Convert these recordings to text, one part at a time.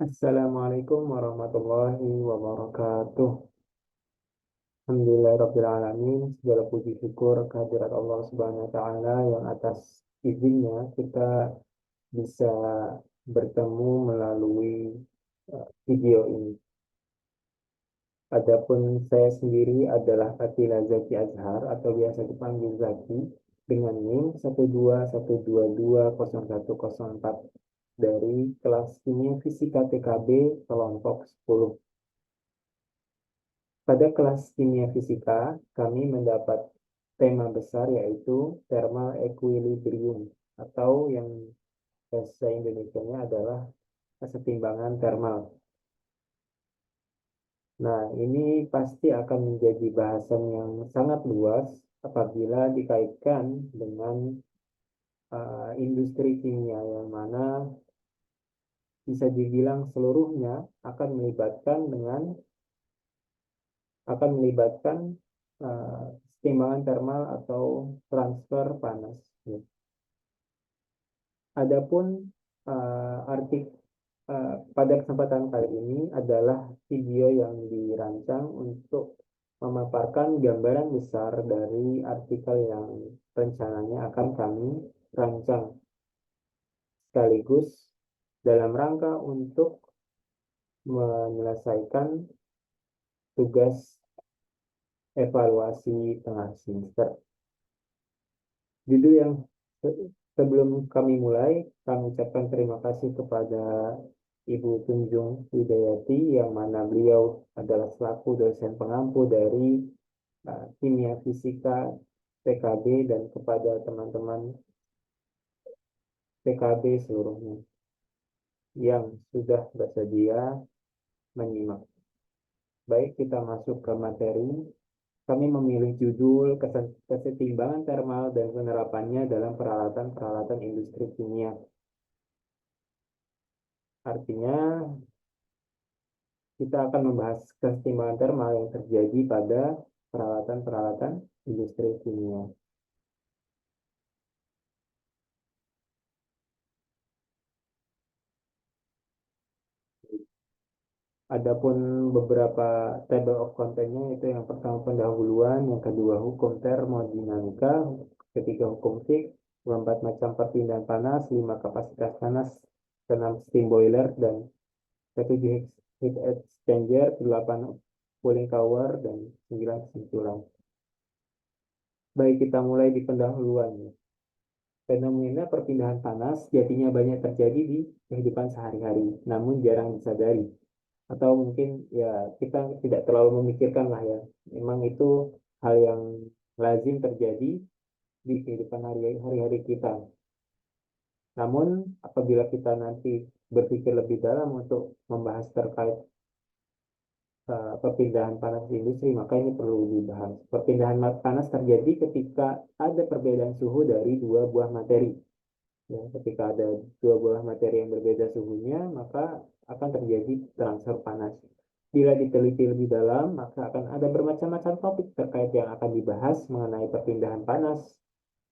Assalamualaikum warahmatullahi wabarakatuh. Alhamdulillahirabbil alamin. Segala puji syukur kehadirat Allah Subhanahu wa taala yang atas izinnya kita bisa bertemu melalui video ini. Adapun saya sendiri adalah Atila Zaki Azhar atau biasa dipanggil Zaki dengan NIM 121220104 dari kelas Kimia Fisika TKB kelompok 10. Pada kelas kimia fisika, kami mendapat tema besar yaitu thermal equilibrium atau yang bahasa Indonesianya adalah kesetimbangan thermal. Nah, ini pasti akan menjadi bahasan yang sangat luas apabila dikaitkan dengan industri kimia yang mana bisa dibilang seluruhnya akan melibatkan kesetimbangan thermal atau transfer panas. Adapun pada kesempatan kali ini adalah video yang dirancang untuk memaparkan gambaran besar dari artikel yang rencananya akan kami rancang sekaligus dalam rangka untuk menyelesaikan tugas evaluasi tengah semester. Judul yang sebelum kami mulai, kami ucapkan terima kasih kepada Ibu Tunjung Widayati yang mana beliau adalah selaku dosen pengampu dari kimia fisika PKB dan kepada teman-teman PKB seluruhnya yang sudah bersedia menyimak. Baik, kita masuk ke materi. Kami memilih judul kesetimbangan thermal dan penerapannya dalam peralatan-peralatan industri kimia. Artinya, kita akan membahas kesetimbangan thermal yang terjadi pada peralatan-peralatan industri kimia. Adapun beberapa table of content-nya itu yang pertama pendahuluan, yang kedua hukum termodinamika, ketiga hukum Fick, keempat macam perpindahan panas, lima kapasitas panas, keenam steam boiler, dan ketujuh heat exchanger, delapan cooling tower, dan sembilan kesimpulan. Baik, kita mulai di pendahuluan. Fenomena perpindahan panas jadinya banyak terjadi di kehidupan sehari-hari, namun jarang disadari. Atau mungkin ya kita tidak terlalu memikirkan lah ya. Memang itu hal yang lazim terjadi di kehidupan hari-hari kita. Namun apabila kita nanti berpikir lebih dalam untuk membahas terkait perpindahan panas di industri, maka ini perlu dibahas. Perpindahan panas terjadi ketika ada perbedaan suhu dari dua buah materi. Ya, ketika ada dua buah materi yang berbeda suhunya, maka akan terjadi transfer panas. Bila diteliti lebih dalam, maka akan ada bermacam-macam topik terkait yang akan dibahas mengenai perpindahan panas,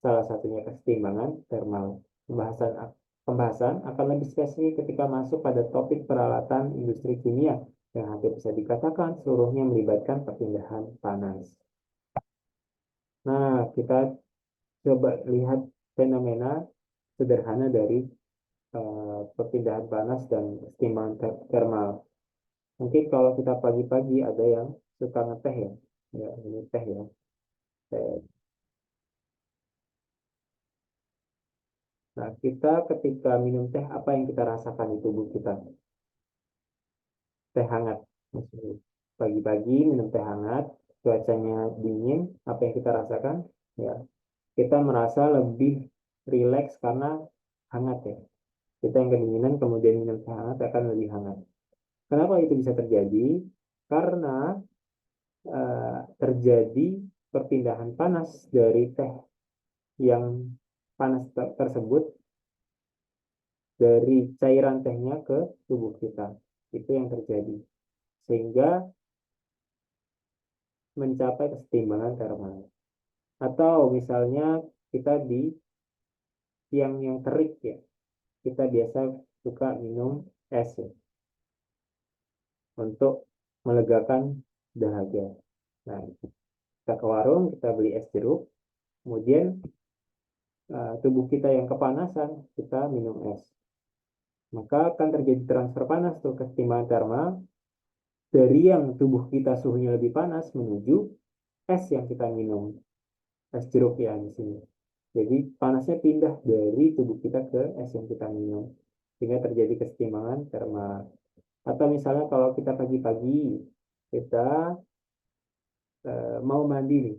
salah satunya kesetimbangan thermal. Pembahasan akan lebih spesifik ketika masuk pada topik peralatan industri kimia yang hampir bisa dikatakan seluruhnya melibatkan perpindahan panas. Nah, kita coba lihat fenomena sederhana dari perpindahan panas dan kesetimbangan thermal. Mungkin kalau kita pagi-pagi ada yang suka ngeteh ya, ya ini teh ya. Teh. Nah, kita ketika minum teh apa yang kita rasakan di tubuh kita? Teh hangat. Maksudnya, pagi-pagi minum teh hangat, cuacanya dingin, apa yang kita rasakan? Ya, kita merasa lebih rileks karena hangat ya. Kita yang kedinginan kemudian minum teh hangat akan lebih hangat. Kenapa itu bisa terjadi? Karena terjadi perpindahan panas dari teh yang panas tersebut dari cairan tehnya ke tubuh kita. Itu yang terjadi. Sehingga mencapai kesetimbangan thermal. Atau misalnya kita di siang yang terik ya, kita biasa suka minum es ya. untuk melegakan dahaga. Nah, kita ke warung, kita beli es jeruk, kemudian tubuh kita yang kepanasan, kita minum es. Maka akan terjadi transfer panas tuh kesetimbangan termal dari yang tubuh kita suhunya lebih panas menuju es yang kita minum, es jeruk ya di sini. Jadi panasnya pindah dari tubuh kita ke es yang kita minum, sehingga terjadi kesetimbangan termal. Atau misalnya kalau kita pagi-pagi kita mau mandi nih,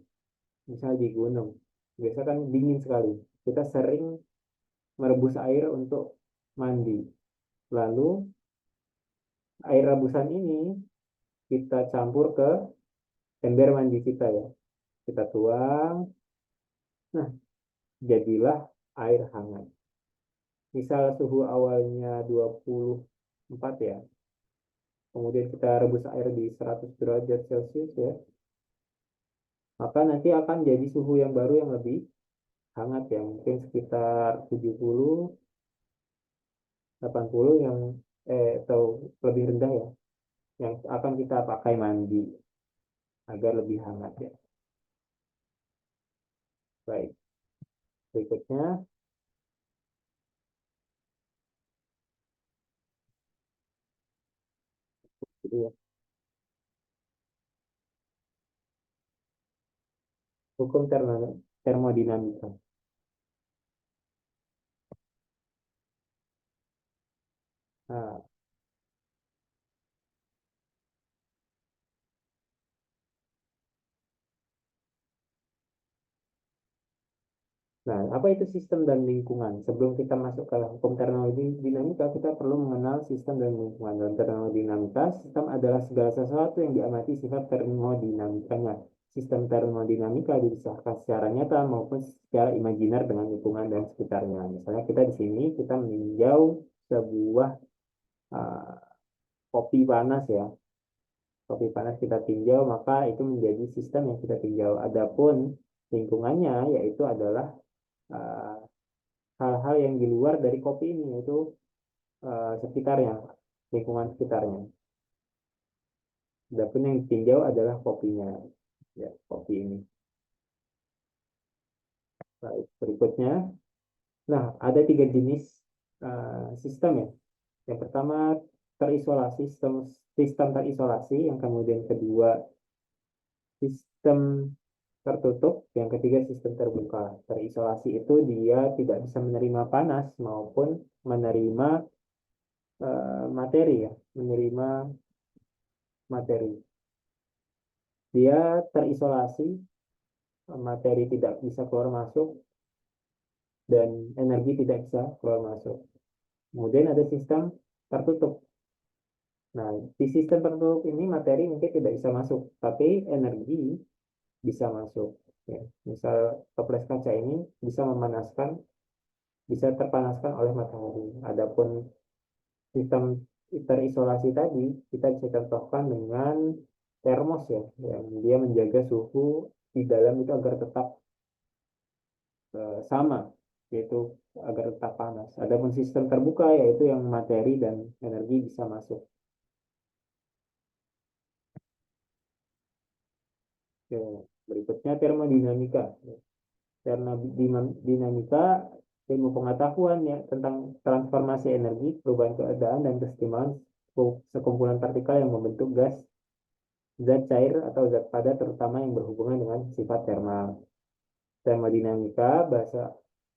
misalnya di gunung, biasa kan dingin sekali. Kita sering merebus air untuk mandi. Lalu air rebusan ini kita campur ke ember mandi kita ya. Kita tuang, nah jadilah air hangat. Misal suhu awalnya 24 ya, kemudian kita rebus air di 100 derajat Celcius ya, maka nanti akan jadi suhu yang baru yang lebih hangat ya, mungkin sekitar 70, 80 yang atau lebih rendah ya, yang akan kita pakai mandi agar lebih hangat ya. Baik, berikutnya itu ya, hukum termodinamika. Nah, Nah, apa itu sistem dan lingkungan? Sebelum kita masuk ke hukum termodinamika, kita perlu mengenal sistem dan lingkungan. Dalam termodinamika, sistem adalah segala sesuatu yang diamati sifat termodinamikanya. Sistem termodinamika dipisahkan secara nyata maupun secara imajiner dengan lingkungan dan sekitarnya. Misalnya kita di sini, kita meninjau sebuah uh, kopi panas ya. Kopi panas kita tinjau, maka itu menjadi sistem yang kita tinjau. Adapun lingkungannya, yaitu adalah uh, hal-hal yang di luar dari kopi ini, yaitu sekitarnya, lingkungan sekitarnya. Adapun yang ditinjau adalah kopinya, ya kopi ini. Baik, berikutnya, nah ada tiga jenis sistem ya. Yang pertama terisolasi, sistem terisolasi, yang kemudian kedua sistem tertutup, yang ketiga sistem terbuka. Terisolasi itu dia tidak bisa menerima panas maupun menerima materi ya, menerima materi. Dia terisolasi, materi tidak bisa keluar masuk, dan energi tidak bisa keluar masuk. Kemudian ada sistem tertutup. Nah, di sistem tertutup ini materi mungkin tidak bisa masuk, tapi energi bisa masuk. Ya. Misal toples kaca ini bisa memanaskan, bisa terpanaskan oleh matahari. Adapun sistem terisolasi tadi kita bisa contohkan dengan termos ya, yang dia menjaga suhu di dalam itu agar tetap sama, yaitu agar tetap panas. Adapun sistem terbuka yaitu yang materi dan energi bisa masuk. Oke, berikutnya termodinamika. Termodinamika ilmu pengetahuan ya tentang transformasi energi, perubahan keadaan dan kesetimbangan sekumpulan partikel yang membentuk gas, zat cair atau zat padat terutama yang berhubungan dengan sifat termal. Termodinamika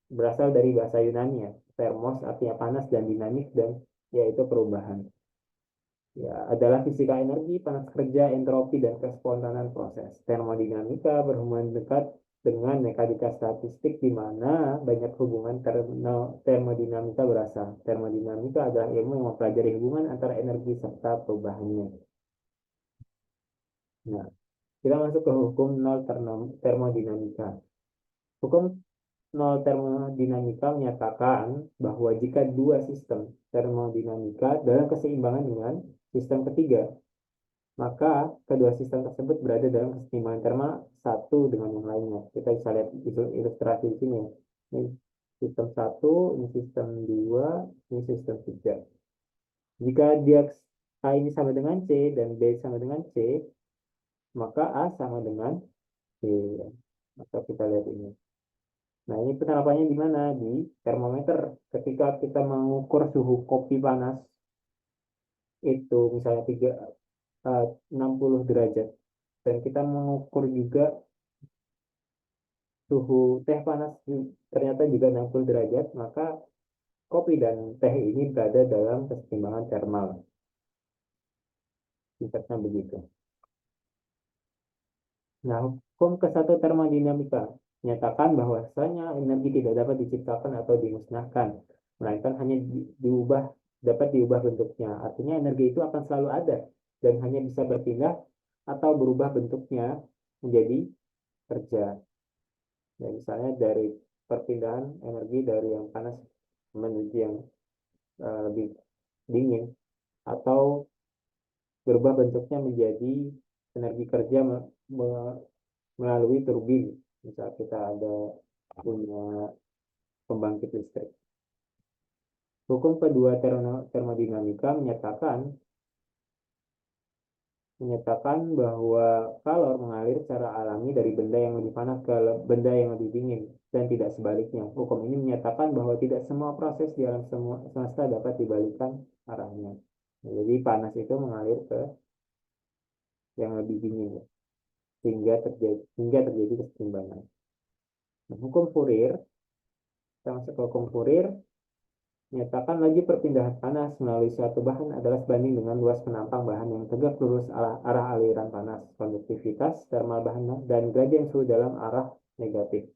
berasal dari bahasa Yunani ya. Termos artinya panas dan dinamik dan yaitu perubahan. Ya, adalah fisika energi, panas kerja, entropi, dan kespontanan proses. Termodinamika berhubungan dekat dengan mekanika statistik di mana banyak hubungan termodinamika berasal. Termodinamika adalah ilmu yang mempelajari hubungan antara energi serta perubahannya. Nah, kita masuk ke hukum nol termodinamika. Hukum nol termodinamika menyatakan bahwa jika dua sistem termodinamika dalam keseimbangan dengan sistem ketiga, maka kedua sistem tersebut berada dalam keseimbangan terma satu dengan yang lainnya. Kita bisa lihat ilustrasi di sini ya. Ini sistem satu, ini sistem dua, ini sistem tiga. Jika dia A ini sama dengan C dan B sama dengan C, maka A sama dengan B. Maka kita lihat ini. Nah, ini penerapannya di mana? Di termometer. Ketika kita mengukur suhu kopi panas, itu misalnya 60 derajat. Dan kita mengukur juga suhu teh panas ternyata juga 60 derajat, maka kopi dan teh ini berada dalam keseimbangan termal. Singkatnya begitu. Nah, hukum ke-1 termodinamika menyatakan bahwasanya energi tidak dapat diciptakan atau dimusnahkan, melainkan hanya dapat diubah bentuknya. Artinya energi itu akan selalu ada dan hanya bisa berpindah atau berubah bentuknya menjadi kerja. Ya, misalnya dari perpindahan energi dari yang panas menuju yang lebih dingin, atau berubah bentuknya menjadi energi kerja melalui turbin. Misal kita ada punya pembangkit listrik. Hukum kedua termodinamika menyatakan bahwa kalor mengalir secara alami dari benda yang lebih panas ke benda yang lebih dingin dan tidak sebaliknya. Hukum ini menyatakan bahwa tidak semua proses di alam semesta dapat dibalikkan arahnya. Jadi panas itu mengalir ke yang lebih dingin, ya, sehingga terjadi keseimbangan. Nah, hukum Fourier, kita masuk ke hukum Fourier, menyatakan laju perpindahan panas melalui suatu bahan adalah sebanding dengan luas penampang bahan yang tegak lurus arah aliran panas, konduktivitas termal bahan, dan gradien suhu dalam arah negatif.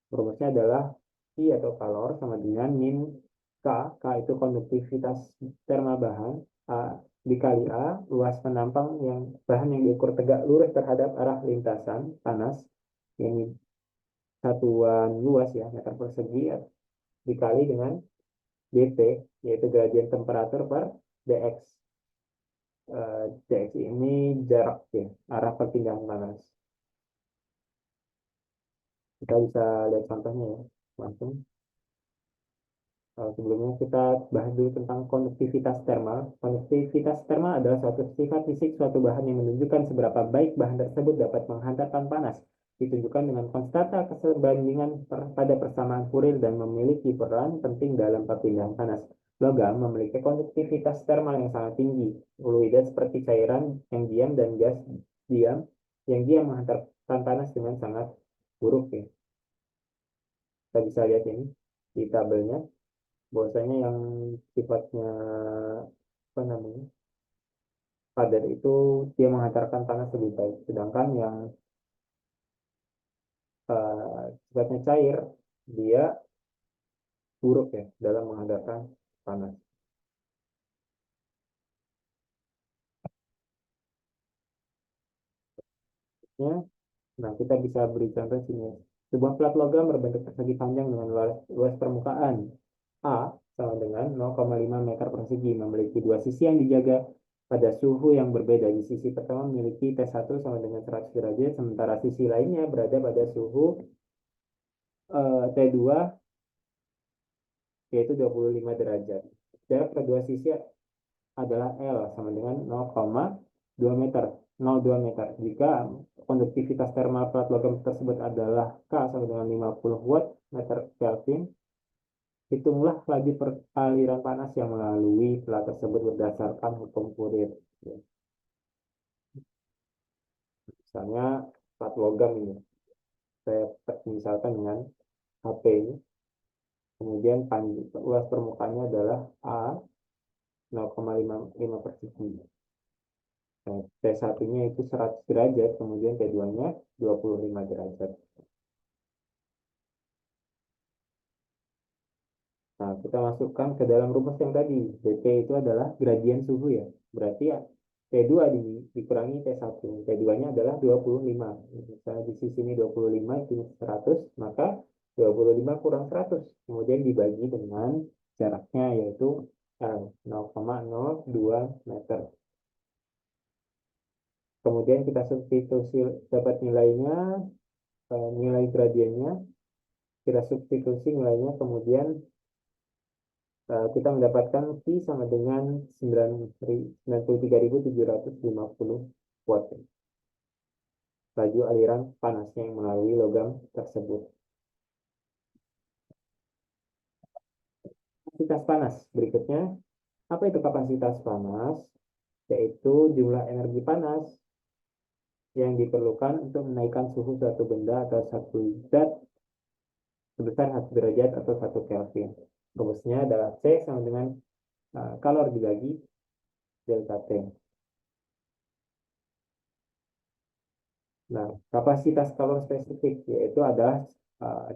Rumusnya adalah I atau kalor sama dengan min K. K itu konduktivitas termal bahan, A dikali A, luas penampang yang bahan yang diukur tegak lurus terhadap arah lintasan panas, ini satuan luas ya, meter persegi, dikali dengan dt, yaitu gradien temperatur per dx. Dx ini jarak ya, arah perpindahan panas. Kita bisa lihat contohnya ya, langsung. Sebelumnya kita bahas dulu tentang konduktivitas termal. Konduktivitas termal adalah suatu sifat fisik suatu bahan yang menunjukkan seberapa baik bahan tersebut dapat menghantarkan panas. Ditunjukkan dengan konstanta keserbandingan pada persamaan Fourier dan memiliki peran penting dalam perpindahan panas. Logam memiliki konduktivitas termal yang sangat tinggi. Fluida seperti cairan yang diam dan gas diam yang diam menghantarkan panas dengan sangat buruk ya. Kita bisa lihat ini di tabelnya, bahwasanya yang sifatnya apa namanya padat itu dia menghantarkan panas lebih baik, sedangkan yang sifatnya cair dia buruk ya dalam menghantarkan panas. Ya, nah kita bisa beri contoh sini. Sebuah plat logam berbentuk persegi panjang dengan luas permukaan A sama dengan 0,5 meter persegi, memiliki dua sisi yang dijaga pada suhu yang berbeda. Di sisi pertama memiliki T1 sama dengan 100 derajat, sementara sisi lainnya berada pada suhu T2 yaitu 25 derajat. Jarak kedua sisi adalah L sama dengan 0,2 meter. 0,2 meter. Jika konduktivitas termal plat logam tersebut adalah K sama dengan 50 watt meter Kelvin, hitunglah laju aliran panas yang melalui plat tersebut berdasarkan hukum Fourier. Ya. Misalnya plat logam ini, saya misalkan dengan HP ini, kemudian luas permukaannya adalah A 0,5 persegi. Nah, T1-nya itu 100 derajat, kemudian T2-nya 25 derajat. Nah, kita masukkan ke dalam rumus yang tadi. dT itu adalah gradien suhu ya. Berarti ya T2 dikurangi T1. T2-nya adalah 25. Misalnya di sisi ini 25, ini 100, maka 25 kurang 100. Kemudian dibagi dengan jaraknya yaitu 0,02 meter. Kemudian kita substitusi dapat nilainya, nilai gradiennya, kita substitusi nilainya, kemudian kita mendapatkan Q sama dengan 93.750 watt. Laju aliran panasnya yang melalui logam tersebut. Kapasitas panas berikutnya, apa itu kapasitas panas? Yaitu jumlah energi panas yang diperlukan untuk menaikkan suhu suatu benda atau satu zat sebesar 1 derajat atau 1 Kelvin. Rumusnya adalah C sama dengan kalor dibagi delta T. Nah, kapasitas kalor spesifik yaitu adalah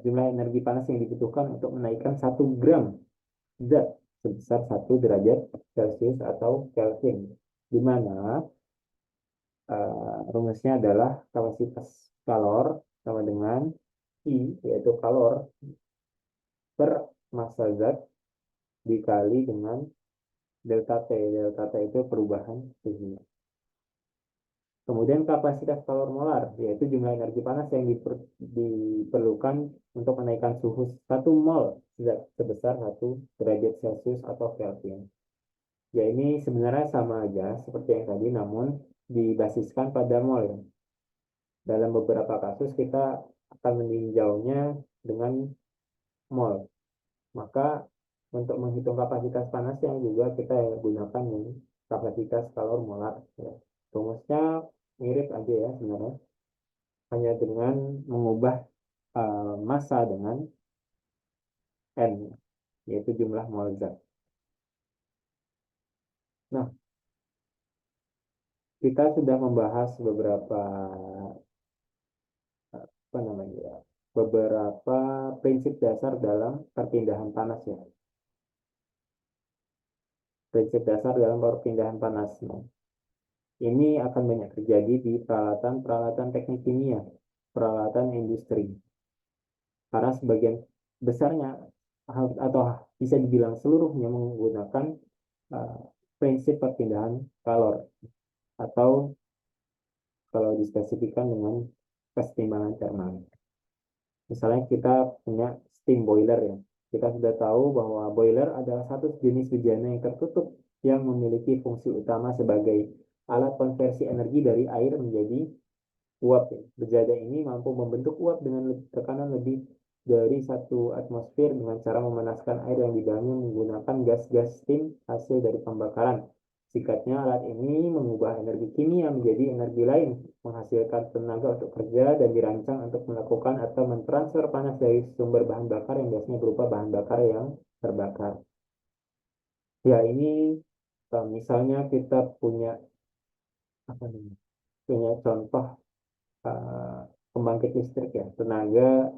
jumlah energi panas yang dibutuhkan untuk menaikkan 1 gram zat sebesar 1 derajat Celcius atau Kelvin, di mana rumusnya adalah kapasitas kalor sama dengan I, yaitu kalor per massa zat dikali dengan delta T. Delta T itu perubahan suhu. Kemudian kapasitas kalor molar, yaitu jumlah energi panas yang diperlukan untuk menaikkan suhu 1 mol zat sebesar 1 derajat Celcius atau Kelvin. Ya, ini sebenarnya sama aja seperti yang tadi, namun dibasiskan pada mol ya. Dalam beberapa kasus kita akan meninjaunya dengan mol. Maka untuk menghitung kapasitas panasnya juga kita gunakan yang kapasitas kalor molar. Ya. Rumusnya mirip aja ya sebenarnya, hanya dengan mengubah massa dengan N, yaitu jumlah mol zat. Nah, kita sudah membahas beberapa apa namanya ya, beberapa prinsip dasar dalam perpindahan panas ya. Prinsip dasar dalam perpindahan panas. Nah, ini akan banyak terjadi di peralatan-peralatan teknik kimia, peralatan industri. Karena sebagian besarnya atau bisa dibilang seluruhnya menggunakan uh, prinsip perpindahan kalor atau kalau dispesifikkan dengan kesetimbangan termal. Misalnya kita punya steam boiler ya. Kita sudah tahu bahwa boiler adalah satu jenis bejana yang tertutup yang memiliki fungsi utama sebagai alat konversi energi dari air menjadi uap. Ya. Bejana ini mampu membentuk uap dengan tekanan lebih dari 1 atmosfer dengan cara memanaskan air yang di dalamnya menggunakan gas-gas steam hasil dari pembakaran. Singkatnya, alat ini mengubah energi kimia menjadi energi lain, menghasilkan tenaga untuk kerja, dan dirancang untuk melakukan atau mentransfer panas dari sumber bahan bakar yang biasanya berupa bahan bakar yang terbakar. Ya, ini misalnya kita punya apa namanya? Punya contoh uh, pembangkit listrik ya, tenaga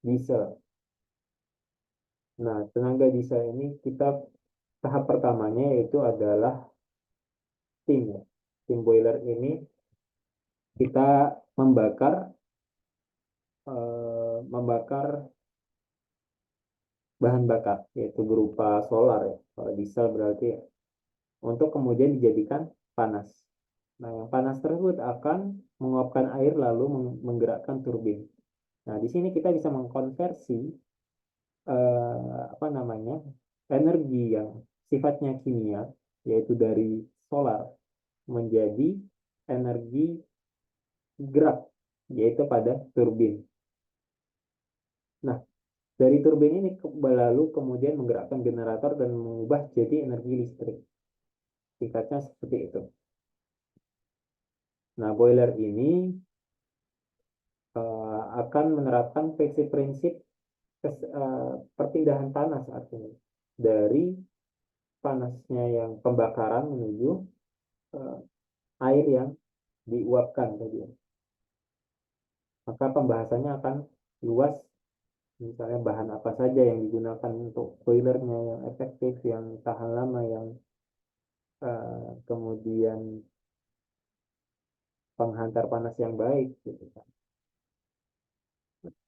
diesel. Nah, tenaga diesel ini kita tahap pertamanya yaitu adalah steam ya. Steam boiler ini kita membakar membakar bahan bakar yaitu berupa solar ya. Kalau diesel berarti ya, untuk kemudian dijadikan panas. Nah, yang panas tersebut akan menguapkan air lalu menggerakkan turbin. Nah, di sini kita bisa mengkonversi apa namanya energi yang sifatnya kimia yaitu dari solar menjadi energi gerak yaitu pada turbin. Nah, dari turbin ini lalu kemudian menggerakkan generator dan mengubah jadi energi listrik. Singkatnya seperti itu. Nah, boiler ini akan menerapkan prinsip-prinsip perpindahan panas artinya dari panasnya yang pembakaran menuju uh, air yang diuapkan tadi. Maka pembahasannya akan luas, misalnya bahan apa saja yang digunakan untuk boilernya yang efektif, yang tahan lama, yang kemudian penghantar panas yang baik gitu kan.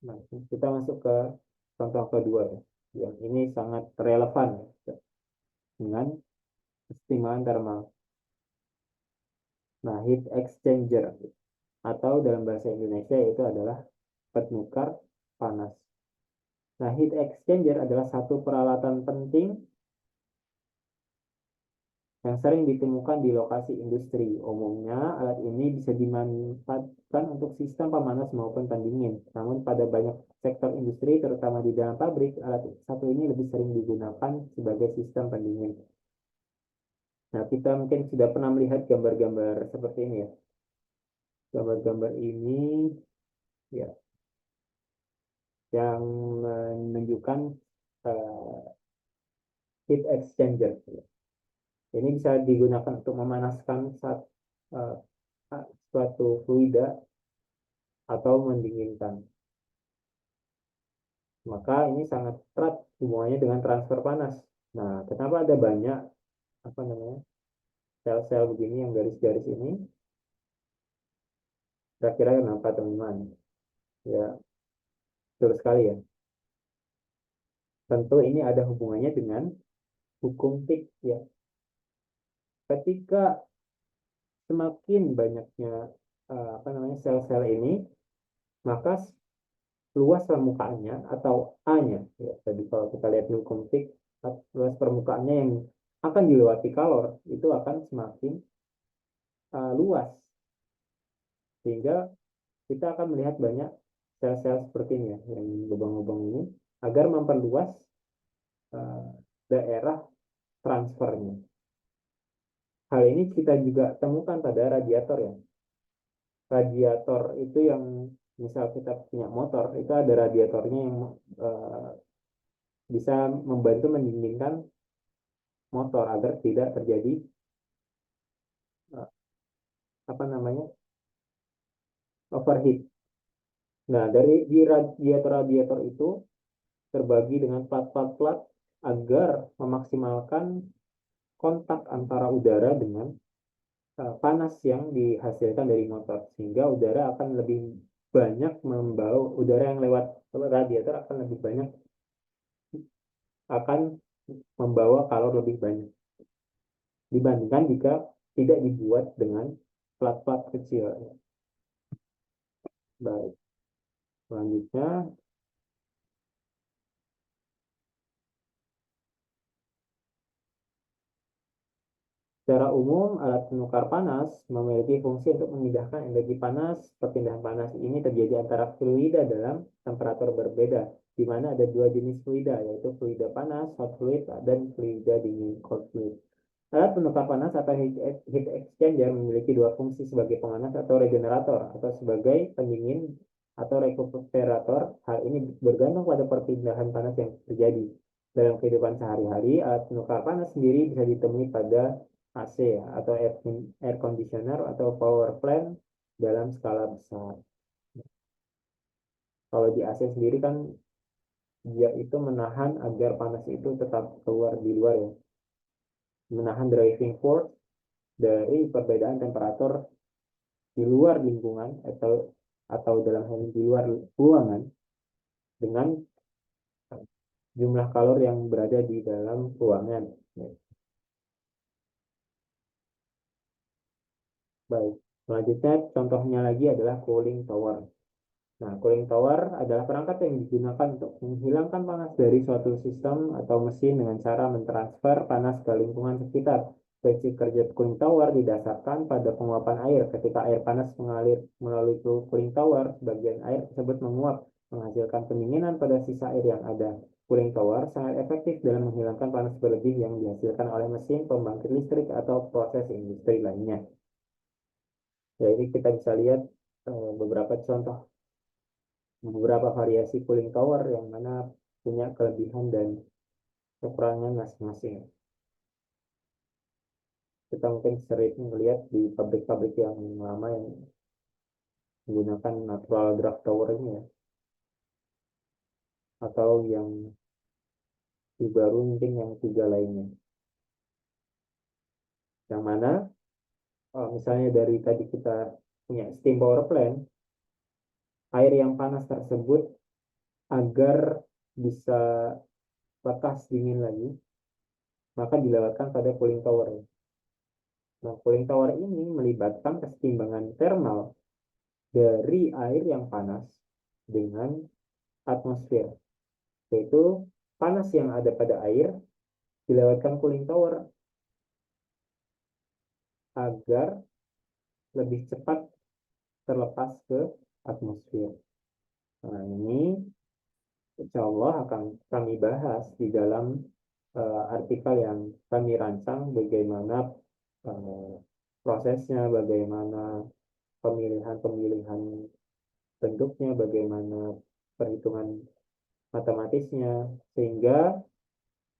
Nah, kita masuk ke contoh kedua ya. Yang ini sangat relevan ya, dengan kesetimbangan thermal. Nah, heat exchanger atau dalam bahasa Indonesia itu adalah penukar panas. Nah, heat exchanger adalah satu peralatan penting yang sering ditemukan di lokasi industri. Umumnya, alat ini bisa dimanfaatkan untuk sistem pemanas maupun pendingin. Namun, pada banyak sektor industri, terutama di dalam pabrik, alat satu ini lebih sering digunakan sebagai sistem pendingin. Nah, kita mungkin sudah pernah melihat gambar-gambar seperti ini ya. Gambar-gambar ini ya yang menunjukkan uh, heat exchanger. Ini bisa digunakan untuk memanaskan uh, suatu fluida atau mendinginkan. Maka ini sangat erat hubungannya dengan transfer panas. Nah, kenapa ada banyak apa namanya sel-sel begini yang garis-garis ini? Kira-kira kenapa teman-teman? Ya, betul sekali ya. Tentu ini ada hubungannya dengan hukum Fick ya. Ketika semakin banyaknya apa namanya sel-sel ini, maka luas permukaannya atau A-nya ya. Jadi kalau kita lihat hukum Fick, luas permukaannya yang akan dilewati kalor itu akan semakin luas, sehingga kita akan melihat banyak sel-sel seperti ini ya, yang lubang-lubang ini agar memperluas uh, daerah transfernya. Hal ini kita juga temukan pada radiator ya. Radiator itu yang misal kita punya motor, itu ada radiatornya yang bisa membantu mendinginkan motor agar tidak terjadi uh, apa namanya overheat. Nah, dari di radiator-radiator itu terbagi dengan plat-plat agar memaksimalkan kontak antara udara dengan panas yang dihasilkan dari motor, sehingga udara akan lebih banyak membawa udara yang lewat radiator akan lebih banyak akan membawa kalor lebih banyak dibandingkan jika tidak dibuat dengan plat-plat kecil. Baik, selanjutnya secara umum, alat penukar panas memiliki fungsi untuk memindahkan energi panas. Perpindahan panas ini terjadi antara fluida dalam temperatur berbeda, di mana ada dua jenis fluida, yaitu fluida panas, hot fluid, dan fluida dingin, cold fluid. Alat penukar panas atau heat exchanger memiliki dua fungsi sebagai pemanas atau regenerator, atau sebagai pendingin atau rekuperator. Hal ini bergantung pada perpindahan panas yang terjadi. Dalam kehidupan sehari-hari, alat penukar panas sendiri bisa ditemui pada AC atau air conditioner atau power plant dalam skala besar. Kalau di AC sendiri kan dia itu menahan agar panas itu tetap keluar di luar ya, menahan driving force dari perbedaan temperatur di luar lingkungan atau dalam hal ini di luar ruangan dengan jumlah kalor yang berada di dalam ruangan. Baik, selanjutnya contohnya lagi adalah cooling tower. Nah, cooling tower adalah perangkat yang digunakan untuk menghilangkan panas dari suatu sistem atau mesin dengan cara mentransfer panas ke lingkungan sekitar. Prinsip kerja cooling tower didasarkan pada penguapan air. Ketika air panas mengalir melalui cooling tower, bagian air tersebut menguap, menghasilkan pendinginan pada sisa air yang ada. Cooling tower sangat efektif dalam menghilangkan panas berlebih yang dihasilkan oleh mesin, pembangkit listrik, atau proses industri lainnya. Ya, ini kita bisa lihat beberapa contoh beberapa variasi cooling tower yang mana punya kelebihan dan kekurangan masing-masing. Kita mungkin sering melihat di pabrik-pabrik yang lama yang menggunakan natural draft tower ini ya, atau yang di baru mungkin yang tiga lainnya. Yang mana misalnya dari tadi kita punya steam power plant, air yang panas tersebut agar bisa lekas dingin lagi, maka dilewatkan pada cooling tower. Nah, cooling tower ini melibatkan kesetimbangan thermal dari air yang panas dengan atmosfer, yaitu panas yang ada pada air dilewatkan cooling tower agar lebih cepat terlepas ke atmosfer. Nah, ini insya Allah akan kami bahas di dalam artikel yang kami rancang, bagaimana uh, prosesnya, bagaimana pemilihan-pemilihan bentuknya, bagaimana perhitungan matematisnya, sehingga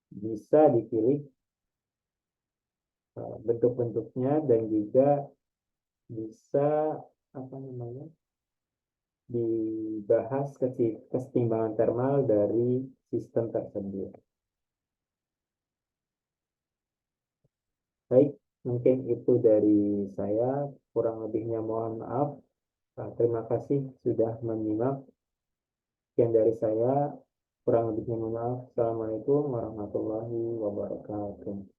bisa dipilih bentuk-bentuknya dan juga bisa apa namanya dibahas kesetimbangan termal dari sistem tersebut. Baik, mungkin itu dari saya. Kurang lebihnya mohon maaf. Terima kasih sudah menyimak. Sekian dari saya. Kurang lebihnya mohon maaf. Assalamualaikum warahmatullahi wabarakatuh.